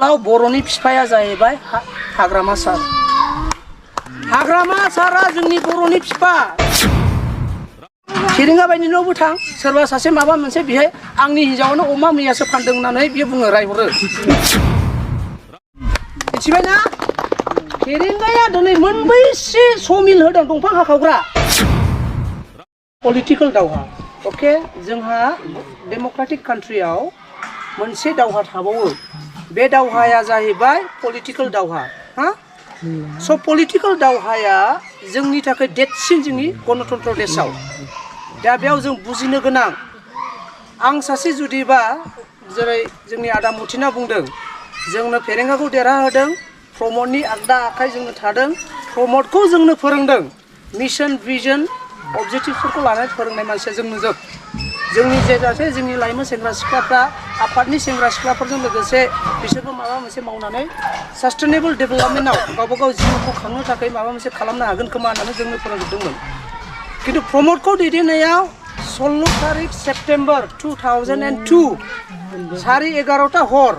लाव बर'नि बिफाया जाहैबाय हाग्रामा सार। हाग्रामा सारा जोंनि बर'नि बिफा। फेरेंगा बायदि न'बो थां सोरबा सासे माबा मोनसे बेहाय आंनि हिन्जावनो अमा मैयासो फानदों होननानै बियो बुङो रायहरो। मिथिबाय ना? फेरेंगाया दिनै मोनबैसे समिल होदों दंफां हाखावग्रा। पलिटिकेल दावहा। अके जोंहा डेम'क्रेटिक कान्ट्रियाव मोनसे दावहा थाबावो। बे दावहाया जाहैबाय पलिटिकेल दावहा। स' पलिटिकेल दावहाया जोंनि थाखाय देरसिन जोंनि गणतन्त्र देशआव। दा बेयाव जों बुजिनो गोनां आं सासे जुदिबा जेरै जोंनि आदा मथिना बुंदों जोंनो फेरेंगाखौ देरहाहोदों प्रमदनि आगदा आखाइ जोंनो थादों प्रमदखौ जोंनो फोरोंदों मिशन भिजन अबजेक्टिभफोरखौ लानानै फोरोंनाय मानसिया जोंनो जोंनि जायगासे जोंनि लाइमोन सेंग्रा सिख्लाफ्रा आफादनि सेंग्रा सिख्लाफोरजों लोगोसे बिसोरबो माबा मोनसे मावनानै सास्टेनेबल डेभेलपमेन्टआव गावबा गाव जिउखौ खांनो थाखाय माबा मोनसे खालामनो हागोन खोमा होननानै जोंनो फोरोंजोबदोंमोन। किन्तु प्रमदखौ दैदेननायाव 16 तारिख सेप्तेम्बर 2002 11:30 हर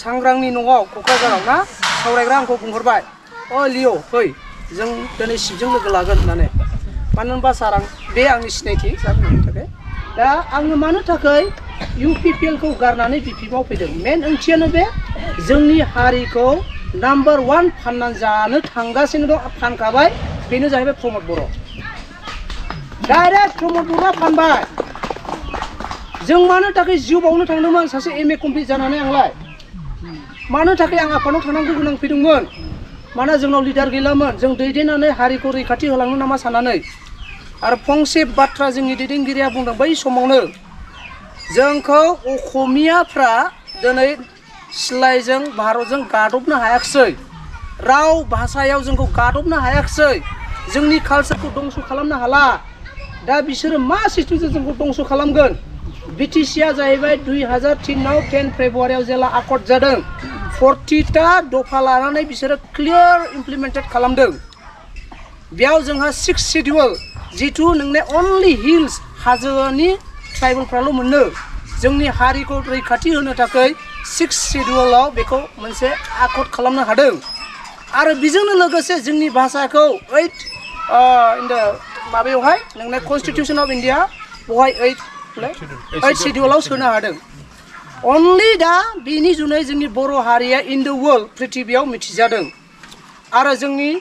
सांग्रांनि न'आव क'क्राझाराव ना सावरायग्रा आंखौ बुंहरबाय अ लिअ फै जों दिनै शिबजों लोगो लागोन होननानै। मानो होनबा सार बे आंनि सिनायथि सारनि थाखाय। दा आङो मानो थाखाय UPPL खौ गारनानै BPM आव फैदों मेन ओंथियानो बे जोंनि हारिखौ नाम्बार 1 फाननानै जानो थांगासिनो दं फानखाबाय बेनो जाहैबाय प्रमद बर'। डाइरेक्ट प्रमद बर'आ फानबाय। जों मानो थाखाय जिउ बावनो थांदोंमोन सासे MA कमप्लिट जानानै आंलाय मानो थाखाय आं आफादाव थांनांगौ गोनां फैदोंमोन मानोना जोंनाव लिडार गैलामोन जों दैदेननानै हारिखौ रैखाथि होलांनो नामा साननानै। आरो फंसे बाथ्रा जोंनि दैदेनगिरिया बुंदों बै समावनो जोंखौ असमियाफ्रा दिनै सिलाइजों भारतजों गादबनो हायाखिसै राव भाषायाव जोंखौ गादबनो हायाखिसै जोंनि कालचारखौ दंस' खालामनो हाला। दा बिसोरो मा सिस्टेमजों जोंखौ दंस' खालामगोन BTCआ जाहैबाय 2003 आव 10 फेब्रुवारियाव जेला आकर्ड जादों 40टा दफा लानानै बिसोरो क्लियार इमप्लिमेन्टेड खालामदों। बेयाव जोंहा 6 शिडिउल जिथु नोंने अनलि हिल्स हाजोनि ट्राइबेलफ्राल' मोनो जोंनि हारिखौ रैखाथि होनो थाखाय 6 शिडिउलाव बेखौ मोनसे आकर्ड खालामनो हादों। आरो बेजोंनो लोगोसे जोंनि भाषाखौ 8 माबायावहाय नोंने कनस्टिटिउसन अफ इन्डिया बेवहाय 8 शिडिउलाव सोनो हादों। अनलि दा बेनि जुनै जोंनि बर' हारिया इन द वर्ल्ड प्रिथिबियाव मिथिजादों। आरो जोंनि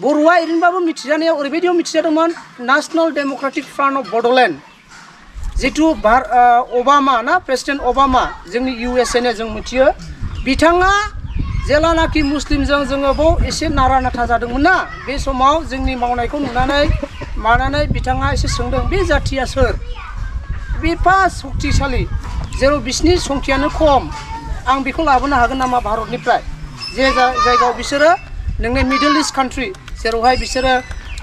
बर'आ ओरैनोबाबो मिथिजानायाव ओरैबायदियाव मिथिजादोंमोन national democratic front of Bodoland जिथु ओबामा ना प्रेसिडेन्ट ओबामा जोंनि USA जों मिथियो बिथाङा जेलानाखि मुस्लिमजों जोङो बाव एसे नारा नाथा जादोंमोन ना बे समाव जोंनि मावनायखौ नुनानै बिथाङा एसे सोंदों बे जाथिया सोर बेफा शक्तिशालि जेराव बिसिनि संख्यानो खम आं बेखौ लाबोनो हागोन नामा भारतनिफ्राय जे जायगायाव बिसोरो नोंनि मिडल इस्ट कान्ट्रि जेरावहाय बिसोरो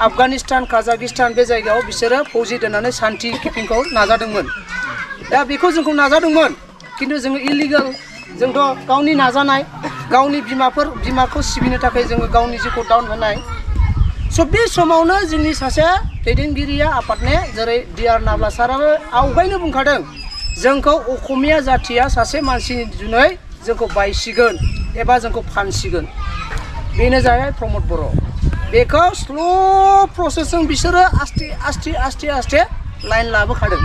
आफगानिस्तान काजाकिस्तान बे जायगायाव बिसोरो फौजि दोननानै शान्ति किपिंखौ नाजादोंमोन। दा बेखौ जोंखौ नाजादोंमोन खिन्थु जोङो इलिगेल जोंथ' गावनि नाजानाय गावनि बिमाखौ सिबिनो थाखाय जोङो गावनि जिउखौ दाउन होनाय। स' बे समावनो जोंनि सासे दैदेनगिरिया आफादने जेरै DR नाब्ला साराबो आवगायनो बुंखादों जोंखौ असमिया जाथिया सासे मानसिनि जुनै जोंखौ बायसिगोन एबा जोंखौ फानसिगोन बेनो जाहैबाय प्रमद बर'। बेखौ स्ल' प्रसेसजों बिसोरो आस्थे लाइन लाबोखादों।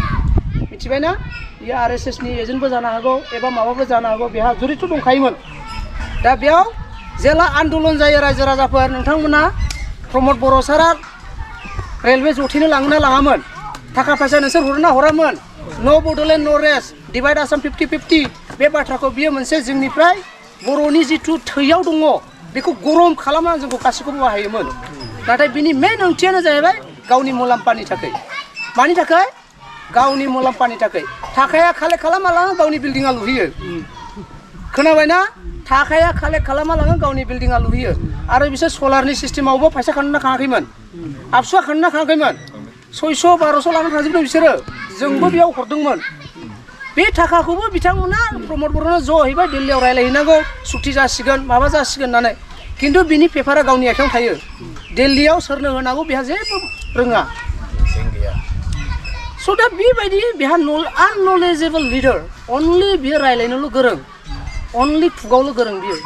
मिथिबाय ना बियो RSS नि एजेन्टबो जानो हागौ एबा माबाबो जानो हागौ बेहा जुरिथ' दंखायोमोन। दा बेयाव जेला आन्दलन जायो रायजो राजाफोर नोंथांमोना प्रमद बर' सारा रेलवे जथेनो लाङोना लाङामोन थाखा फैसा नोंसोर हरोना हरामोन न' बड'लेण्ड न' रेस्ट डिभाइड आसाम 50-50 बे बाथ्राखौ बियो मोनसे जोंनिफ्राय बर'नि जिथु थैयाव दङ बेखौ गरम खालामनानै जोंखौ गासैखौबो बाहायोमोन। नाथाय बिनि मेन ओंथियानो जाहैबाय गावनि मुलाम्फानि थाखाय। मानि थाखाय गावनि मुलाम्फानि थाखाय थाखाया कालेक्ट खालामा लाङो गावनि बिल्डिंआ लुहैयो। खोनाबायना थाखाया कालेक्ट खालामा लाङो गावनि बिल्डिंआ लुहैयो। आरो बिसोर सलारनि सिस्टेमावबो फैसा खानोना खाङाखैमोन आबसुआ खानोना खाङाखैमोन 600-1200 लानानै थांजोबदों बिसोरो जोंबो बेयाव हरदोंमोन। बे थाखाखौबो बिथांमोना प्रमद बर'नो ज' हैबाय दिल्लीयाव रायलायहैनांगौ सुक्ति जासिगोन माबा जासिगोन होननानै खिन्थु बिनि पेपारा गावनि आखायाव थायो दिल्लीयाव सोरनो होनांगौ बेहा जेबो रोङा। स' दा बेबायदि बेहा आननलेजेबल लिडार अनलि बियो रायलायनोल' गोरों अनलि खुगावल' गोरों बियो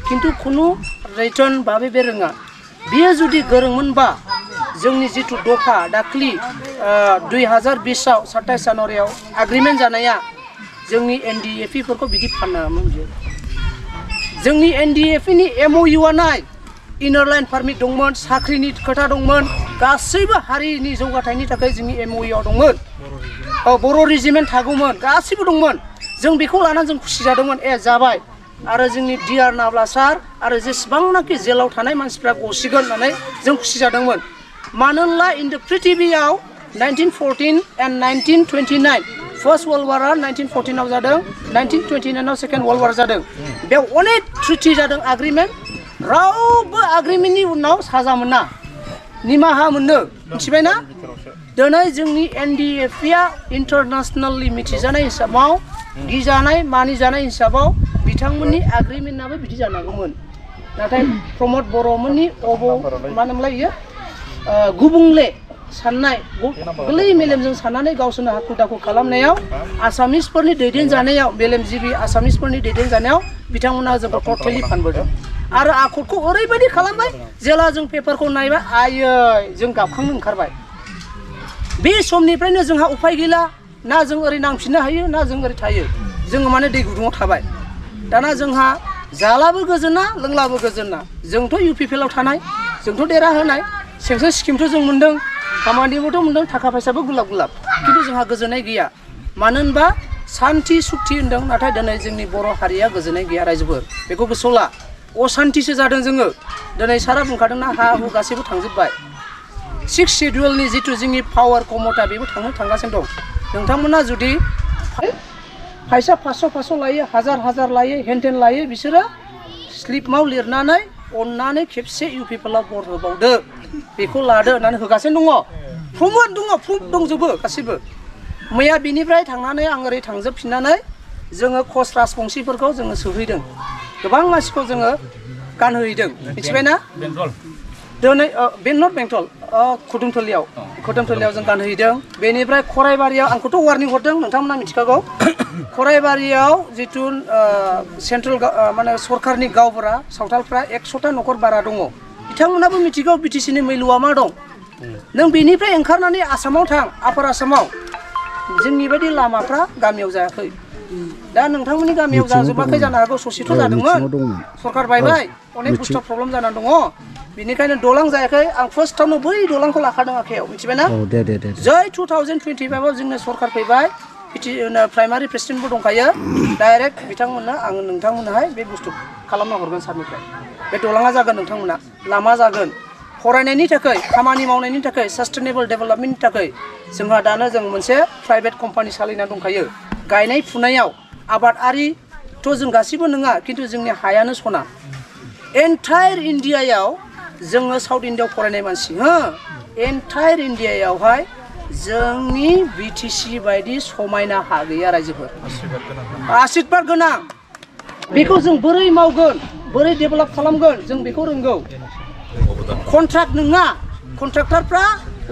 खिन्थु खुनु रिटार्न भाबै बे रोङा बियो जुदि गोरोंमोनबा जोंनि जिथु दफा दाख्लि 2020आव 27 जानुवारियाव एग्रिमेन्ट जानाया जोंनि NDFE फोरखौ बिदि फानामोन बियो जोंनि NDFE नि MOU नाय इनार लाइन पारमिट दंमोन साख्रिनि खोथा दंमोन गासैबो हारिनि जौगाथायनि थाखाय जोंनि MOU आव दंमोन बर' रेजिमेन्ट थागौमोन गासैबो दंमोन जों बेखौ लानानै जों खुसि जादोंमोन जाबाय आरो जोंनि डिआर नाब्ला सार आरो जेसेबांनाखि जेलाव थानाय मानसिफ्रा गसिगोन होननानै जों खुसि जादोंमोन मानोना इन द पृथिबीयाव 1914 and 1929 फार्स्ट वर्ल्ड वारआ 1914 आव जादों 1929 आव सेकेन्ड वर्ल्ड वार जादों बेयाव अनेक ट्रिटि जादों एग्रिमेन्ट रावबो एग्रिमेन्टनि उनाव साजा मोना निमाहा मोनो मिथिबायना दिनै जोंनि NDFE आ इन्टारनेसनेलि मिथिजानाय हिसाबाव गिजानाय मानिजानाय हिसाबाव बिथांमोननि एग्रिमेन्टआबो बिदि जानांगौमोन नाथाय प्रमद बर'मोननि मा होनोमोनलाय इयो गुबुंले साननाय गोरलै मेलेमजों साननानै गावसोरनो हाखु दाखु खालामनायाव आसामिसफोरनि दैदेनजानायाव मेलेमजिबि आसामिसफोरनि दैदेनजानायाव बिथांमोना जोंखौ टटेलि फानबोदों आरो आखुखौ ओरैबायदि खालामबाय जेला जों पेपारखौ नायबाय आयै जों गाबखांनो ओंखारबाय बे समनिफ्रायनो जोंहा उफाय गैला ना जों ओरै नांफिननो हायो ना जों ओरै थायो जोङो माने दै गुदुङाव थाबाय दाना जोंहा जालाबो गोजोना लोंलाबो गोजोना जोंथ' UPPL आव थानाय जोंथ' देरहाहोनाय सेंसन स्किमथ' जों मोन्दों खामानिबोथ' मोन्दों थाखा फैसाबो गुलाब गुलाब खिन्थु जोंहा गोजोननाय गैया मानो होनबा सान्थि सुक्ति होन्दों नाथाय दिनै जोंनि बर' हारिया गोजोननाय गैया रायजोफोर बेखौ गोसोआव ला असान्थिसो जादों जोङो दिनै सारा बुंखादोंना हा हु गासैबो थांजोब्बाय 6 शेड्युलनि जिथु जोंनि पावार कमथा बेबो थांगासिनो दं नोंथांमोना जुदि फैसा 500 लायो हाजार लायो हेनटेन लायो बिसोरो स्लिपआव लिरनानै अननानै खेबसे UPPL आव भट होबावदो बेखौ लादो होननानै होगासिनो दङ प्रमाण दङ प्रुफ दंजोबो गासैबो मैया बिनिफ्राय थांनानै आं ओरै थांजोबफिननानै जोङो कच राजबंसिफोरखौ जोङो सोहैदों गोबां मानसिखौ जोङो गानहोहैदों मिथिबायना दिनै बेंटल खुदुमथलियाव जों गानहैदों बेनिफ्राय खराइबारियाव आंखौथ' वार्निं हरदों नोंथांमोना मिथिखागौ खराइबारियाव जिथु सेन्ट्रेल माने सरकारनि गावबुरा सावथालफ्रा 100टा न'खर बारा दङ बिथांमोनाबो मिथिगौ BTC नि मैलुआ मा दं नों बेनिफ्राय ओंखारनानै आसामाव थां आपार आसामाव जोंनि बायदि लामाफ्रा गामियाव जायाखै दा नोंथांमोननि गामियाव जाजोबाखै जानो हागौ ससेथ' जादोंमोन सरकार बायबाय अनेक बुस्थु प्रब्लेम जानानै दङ बेनिखायनो दलां जायाखै आं फार्स्टआवनो बै दलांखौ लाखादों आखायाव मिथिबायना जै 2025 आव जोंनो सरकार फैबाय प्राइमारि प्रेसिडेन्टबो दंखायो डाइरेक्ट बिथांमोननो आङो नोंथांमोननोहाय बे बुस्थु खालामना हरगोन सारनिफ्राय बे दलाङा जागोन नोंथांमोना लामा जागोन फरायनायनि थाखाय खामानि मावनायनि थाखाय सास्टेनेबल डेभेलपमेन्टनि थाखाय जोंहा दानो जों मोनसे प्राइभेट कम्पानि सालायना दंखायो गायनाय फुनायाव आबादारिथ' जों गासिबो नङा खिन्थु जोंनि हायानो सना एन्टायर इन्डियायाव जोङो साउथ इन्डियायाव फरायनाय मानसि एन्टायर इन्डियायावहाय जोंनि BTC बायदि समायना हा गैया रायजोफोर आशीर्बाद गोनां बेखौ जों बोरै मावगोन बोरै डेभेलप खालामगोन जों बेखौ रोंगौ कन्ट्राक्ट नङा कन्ट्राक्टरफ्रा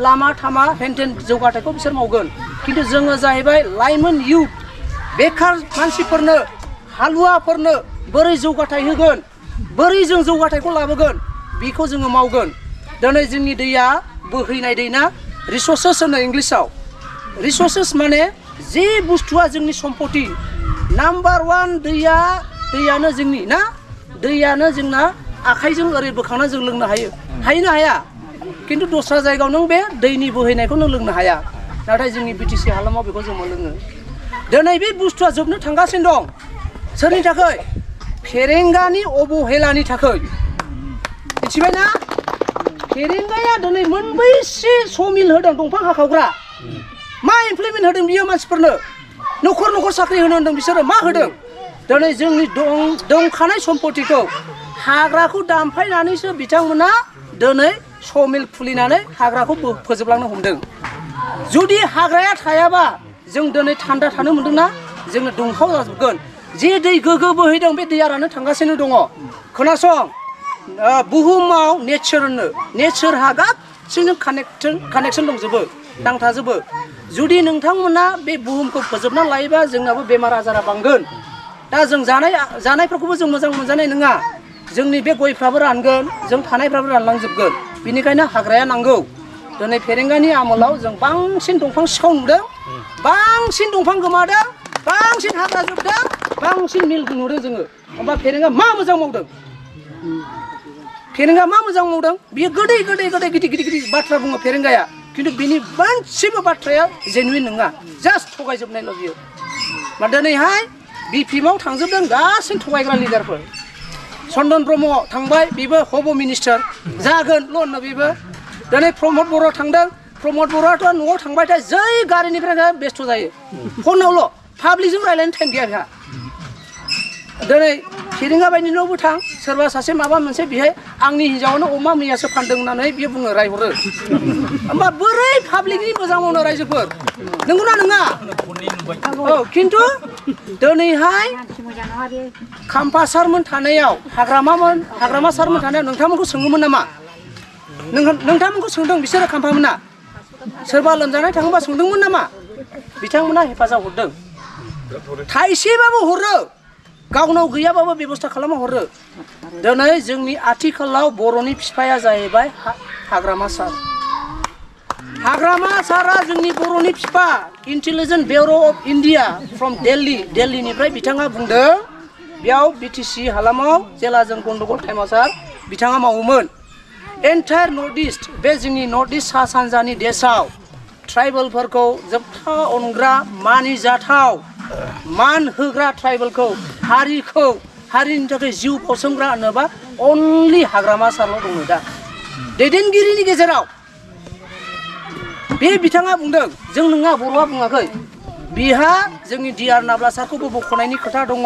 लामा थामा हेनटेन जौगाथायखौ बिसोर मावगोन खिन्थु जोङो जाहैबाय लाइमोन इउथ बेकार मानसिफोरनो हालुवाफोरनो बोरै जौगाथाय होगोन बोरै जों जौगाथायखौ लाबोगोन बेखौ जोङो मावगोन दिनै जोंनि दैया बोहैनाय दै ना रिसोर्सेस होनो इंलिसाव रिसोर्सेस माने जे बुस्थुआ जोंनि सम्पति नाम्बार 1 दैयानो जोंनि ना दैयानो जोंना आखाइजों ओरै बोखांना जों लोंनो हायो हायोना हाया खिन्थु दस्रा जायगायाव नों बे दैनि बोहैनायखौ नों लोंनो हाया नाथाय जोंनि BTC हालामाव बेखौ जों मोनलोङो दिनै बे बुस्थुआ जोबनो थांगासिनो दं सोरनि थाखाय फेरेंगानि अबहेलानि थाखाय मिथिबायना फेरेंगाया दिनै मोनबैसे समिल होदों दंफां हाखावग्रा मा इमप्लिमेन्ट होदों बियो मानसिफोरनो न'खर साख्रि होनो होनदों बिसोरो मा होदों दिनै जोंनि दंखानाय सम्पतिखौ हाग्राखौ दानफायनानैसो बिथांमोना दिनै समिल खुलिनानै हाग्राखौ फोजोबलांनो हमदों जुदि हाग्राया थायाबा जों दिनै थान्दा थानो मोनदोंना जोंनो दुंहाव जाजोबगोन जे दै गोगो बोहैदों बे दैया राननो थांगासिनो दङ खोनासं बुहुमाव नेचारहा गासैजों कानेक्सन दंजोबो नांथाजोबो जुदि नोंथांमोना बे बुहुमखौ फोजोबना लायोबा जोंनाबो बेमार आजारा बांगोन दा जों जानायफोरखौबो जों मोजां मोनजानाय नङा जोंनि बे गयफ्राबो रानगोन जों थानायफ्राबो रानलांजोबगोन बिनिखायनो हाग्राया नांगौ दिनै फेरेंगानि आमोलाव जों बांसिन दंफां सिखाव नुदों बांसिन दंफां गोमादों बांसिन हाग्रा जोबदों बांसिन मिल नुदों जोङो होमबा फेरेंगा मा मोजां मावदों फेरेंगा मा मोजां मावदों बियो गोदै गिदिर बाथ्रा बुङो फेरेंगाया खिन्थु बिनि मोनसेबो बाथ्राया जेनुइन नङा जास्ट थगायजोबनायल' बियो मा दिनैहाय बिपिएमआव थांजोबदों गासै थगायग्रा लिडारफोर चन्दन ब्रह्म थांबाय बेबो हब मिनिस्टार जागोनल' होनो बेबो दिनै प्रमद बर' थांदों प्रमद बर'आथ' न'आव थांबायथाय जै गारिनिफ्राय बेस्थ' जायो फनावल' पाब्लिकजों रायज्लायनो टाइम गैया बेहा दिनै फेरेंगा बायदि न'आवबो थां सोरबा सासे माबा मोनसे बेहाय आंनि हिन्जावानो अमा मैयासो फानदों होननानै बियो बुङो रायहरो होमबा बोरै पाब्लिकनि मोजां मावनो रायजोफोर नंगौना नङा औ खिन्थु दिनैहाय खाम्फा सारमोन थानायाव हाग्रामा सारमोन थानायाव नोंथांमोनखौ सोङोमोन नामा नोंथांमोनखौ सोंदों बिसोरो खाम्फामोना सोरबा लोमजानाय थाङोबा सोंदोंमोन नामा बिथांमोना हेफाजाब हरदों थाइसेबाबो हरो गावनाव गैयाबाबो बेबस्था खालामना हरो दिनै जोंनि आथिखालाव बर'नि बिफाया जाहैबाय हाग्रामा सारा जोंनि बर'नि बिफा intelligence bureau' of India from दिल्लीनिफ्राय बिथाङा बुंदों बेयाव बिटिसि हालामाव जेला जों गन्दगल टाइमाव सार बिथाङा मावोमोन एन्टायर नर्थ इस्ट बे जोंनि नर्थ इस्ट सा सानजानि देशआव ट्राइबेलफोरखौ जोबथा अनग्रा मानिजाथाव मान होग्रा ट्राइबेलखौ हारिनि थाखाय जिउ बाउसोमग्रा होनोबा अनलि हाग्रामा सारल' दङ दा दैदेनगिरिनि गेजेराव बे बिथाङा बुंदों जों नङा बर'आ बुङाखै बिहा जोंनि डिआर नाब्ला सारखौबो बख'नायनि खोथा दङ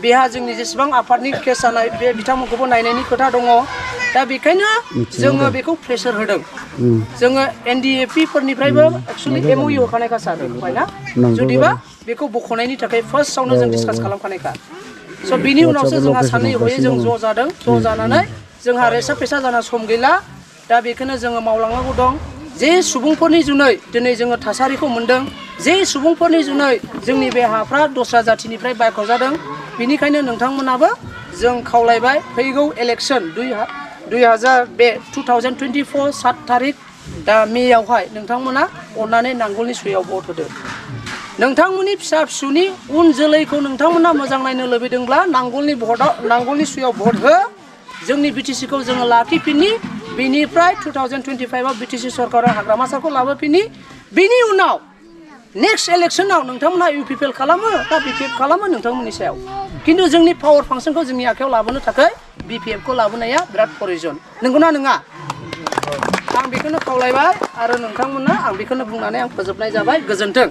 बेहा जोंनि जेसेबां आफादनि केस जानाय बे बिथांमोनखौबो नायनायनि खोथा दङ दा बेखायनो जोङो बेखौ प्रेसार होदों जोङो एनडिएफपि फोरनिफ्रायबो एक्सुवेलि एमअइउ होखानायखा सार ना जुदिबा बेखौ बख'नायनि थाखाय फार्स्टआवनो जों डिसकास खालामखानायखा स' बिनि उनावसो जोंहा सानै हयै जों ज' जादों ज' जानानै जोंहा रेसा फेसा जाना सम गैला दा बेखौनो जोङो मावलांनांगौ दं जे सुबुंफोरनि जुनै दिनै जोङो थासारिखौ मोन्दों जे सुबुंफोरनि जुनै जोंनि बे हाफ्रा दस्रा जाथिनिफ्राय बायख'जादों बेनिखायनो नोंथांमोनाबो जों खावलायबाय फैगौ इलेक्सन 2024 7 थारिख दा मेयावहाय नोंथांमोना अननानै नांगोलनि सुयाव भट होदो नोंथांमोननि फिसा फिसौनि उन जोलैखौ नोंथांमोना मोजां नायनो लुबैदोंब्ला नांगोलनि सुयाव भट हो जोंनि बिटिसिखौ जोङो लाखिफिननि बेनिफ्राय 2025आव बिटिसि सरकारा हाग्रामा सारखौ लाबोफिननि बेनि उनाव नेक्स्ट इलेक्सनाव नोंथांमोना इउपिपिएल खालामो बा बिपिएफ खालामो नोंथांमोननि सायाव खिन्थु जोंनि पावार फांसनखौ जोंनि आखायाव लाबोनो थाखाय बिपिएफखौ लाबोनाया बिराद प्रयजन नंगौना नङा आं बेखौनो खावलायबाय आरो नोंथांमोना आं बेखौनो बुंनानै आं फोजोबनाय जाबाय गोजोन्थों।